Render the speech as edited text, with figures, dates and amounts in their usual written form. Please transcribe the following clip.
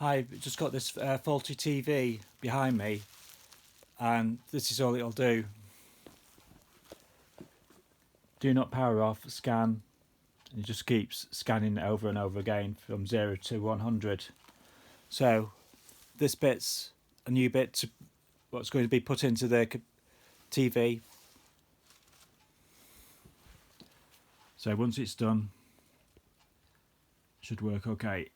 I've just got this faulty TV behind me, and this is all it'll do. Do not power off, scan. It just keeps scanning it over and over again from 0 to 100. So this bit's a new bit to what's going to be put into the TV. So once it's done, it should work okay.